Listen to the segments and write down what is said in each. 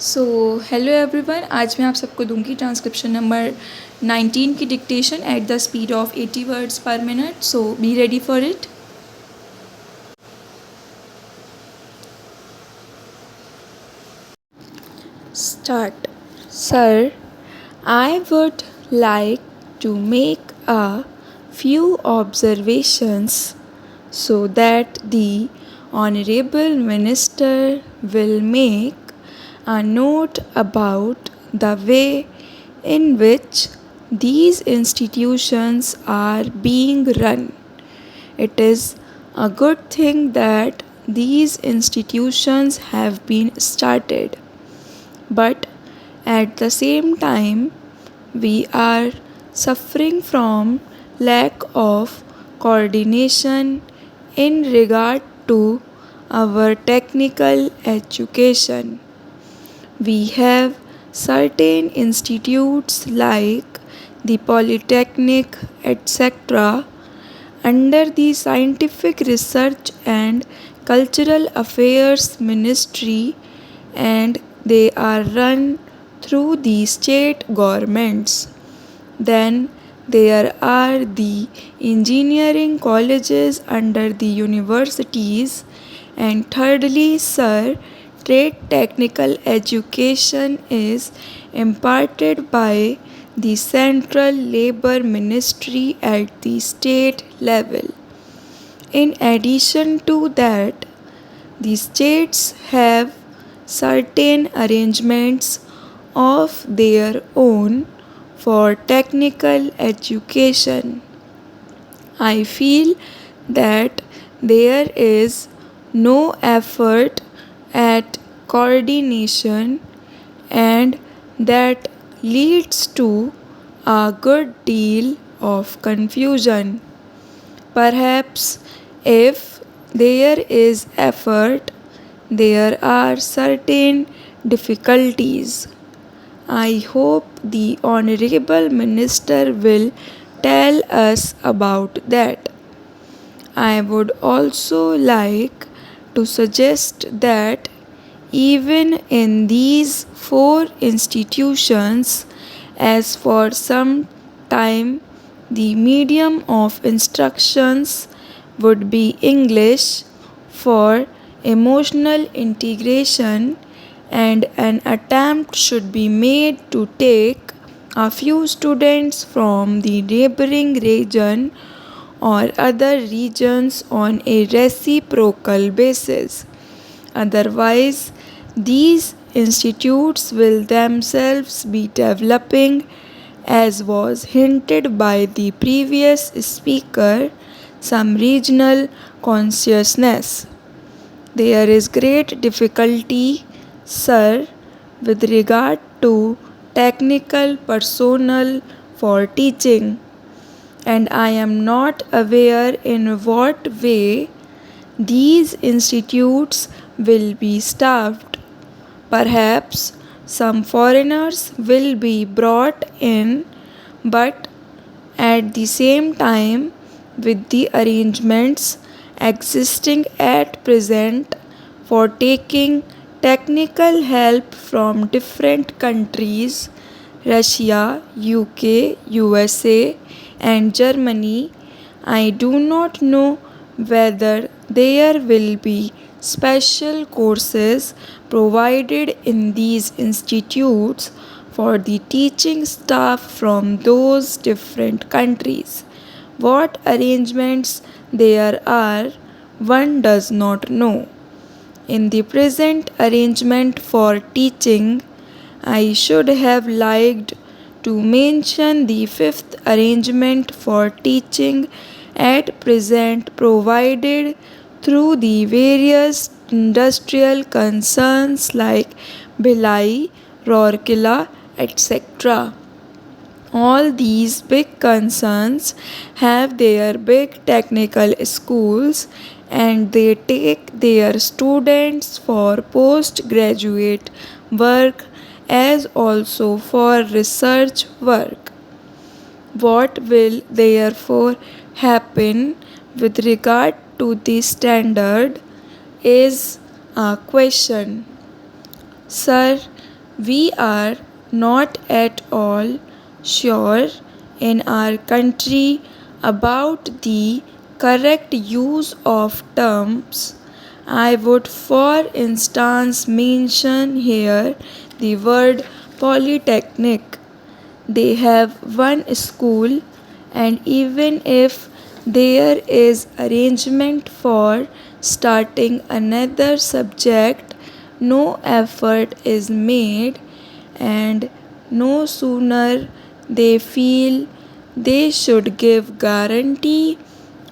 So hello everyone, आज मैं आप सबको दूंगी ट्रांसक्रिप्शन नंबर 19 की dictation at the speed of 80 words पर minute. So be ready for it. Start. Sir, I would like to make a few observations so that the Honorable Minister will make a note about the way in which these institutions are being run. It is a good thing that these institutions have been started, but at the same time, we are suffering from lack of coordination in regard to our technical education. We have certain institutes like the Polytechnic, etc., under the Scientific Research and Cultural Affairs Ministry, and they are run through the state governments. Then there are the engineering colleges under the universities, and thirdly, sir, trade technical education is imparted by the Central Labor Ministry at the state level. In addition to that, the states have certain arrangements of their own for technical education. I feel that there is no effort at coordination, and that leads to a good deal of confusion. Perhaps if there is effort, there are certain difficulties. I hope the Honorable Minister will tell us about that. I would also like to suggest that even in these four institutions, as for some time the medium of instructions would be English for emotional integration, and an attempt should be made to take a few students from the neighboring region or other regions on a reciprocal basis. Otherwise, these institutes will themselves be developing, as was hinted by the previous speaker, some regional consciousness. There is great difficulty, sir, with regard to technical personnel for teaching, and I am not aware in what way these institutes will be staffed. Perhaps some foreigners will be brought in, but at the same time, with the arrangements existing at present for taking technical help from different countries, Russia, UK, USA, and Germany, I do not know whether there will be special courses provided in these institutes for the teaching staff from those different countries. What arrangements there are, one does not know. In the present arrangement for teaching, I should have liked to mention the fifth arrangement for teaching at present provided through the various industrial concerns like Bhilai, Rourkela, etc. All these big concerns have their big technical schools, and they take their students for postgraduate work as also for research work. What will therefore happen with regard to the standard is a question. Sir, We are not at all sure in our country about the correct use of terms. I would, for instance, mention here the word polytechnic. They have one school, and even if there is arrangement for starting another subject, no effort is made, and no sooner they feel they should give guarantee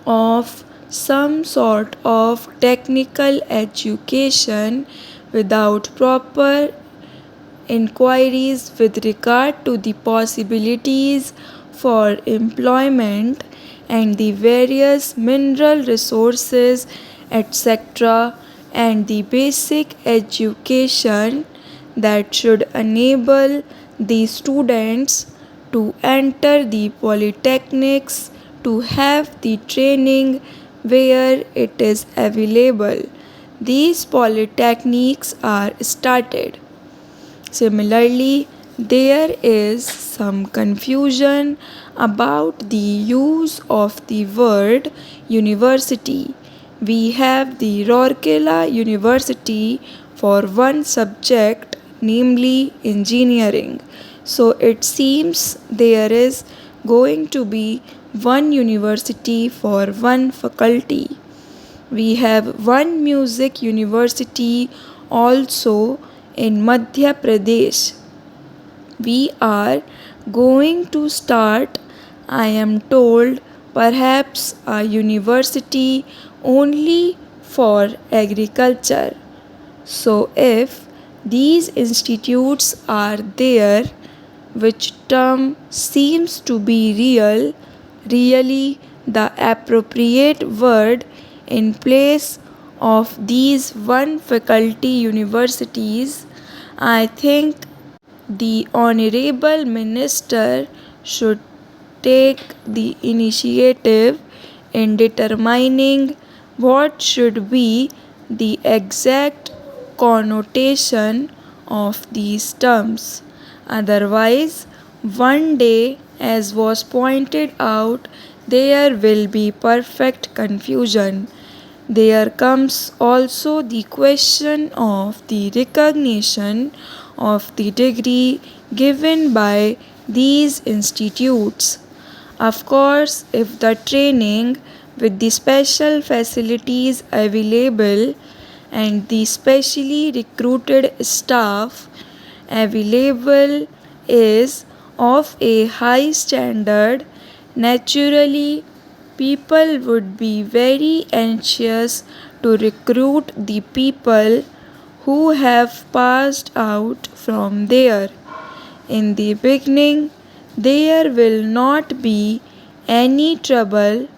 of some sort of technical education without proper inquiries with regard to the possibilities for employment and the various mineral resources, etc., and the basic education that should enable the students to enter the polytechnics to have the training where it is available. These polytechnics are started. Similarly, there is some confusion about the use of the word university. We have the Rourkela University for one subject, namely engineering. So it seems there is going to be one university for one faculty. We have one music university also in Madhya Pradesh. We are going to start, I am told, perhaps a university only for agriculture. So, if these institutes are there, which term seems to be really the appropriate word in place of these one faculty universities, I think the Honorable Minister should take the initiative in determining what should be the exact connotation of these terms. Otherwise, one day, as was pointed out, there will be perfect confusion. There comes also the question of the recognition of the degree given by these institutes. Of course, if the training with the special facilities available and the specially recruited staff available is of a high standard, naturally people would be very anxious to recruit the people who have passed out from there. In the beginning, there will not be any trouble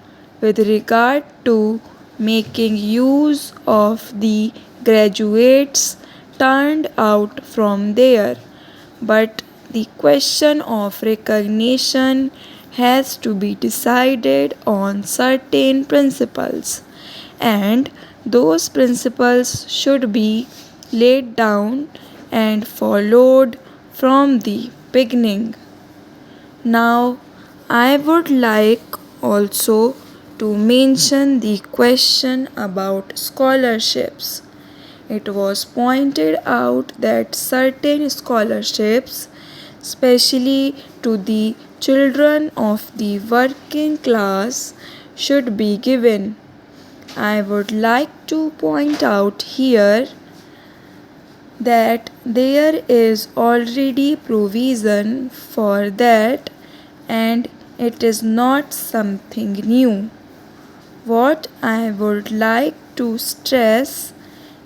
with regard to making use of the graduates turned out from there, but the question of recognition has to be decided on certain principles, and those principles should be laid down and followed from the beginning. Now, I would like also to mention the question about scholarships. It was pointed out that certain scholarships, especially to the children of the working class, should be given. I would like to point out here that there is already provision for that, and it is not something new. What I would like to stress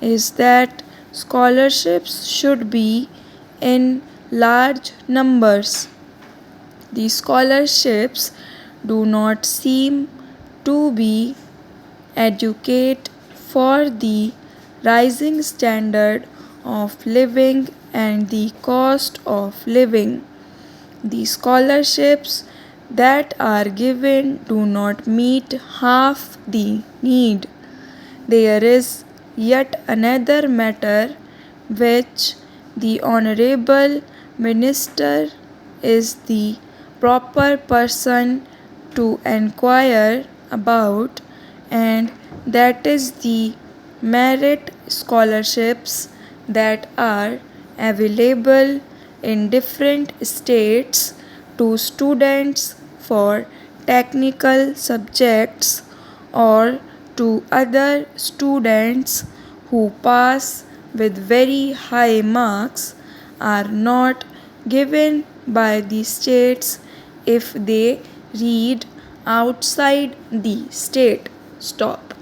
is that scholarships should be in large numbers. The scholarships do not seem to be adequate for the rising standard of living and the cost of living. The scholarships that are given do not meet half the need. There is yet another matter which the Honorable Minister is the proper person to inquire about, and that is the merit scholarships that are available in different states to students for technical subjects or to other students who pass with very high marks are not given by the states if they read outside the state. Stop.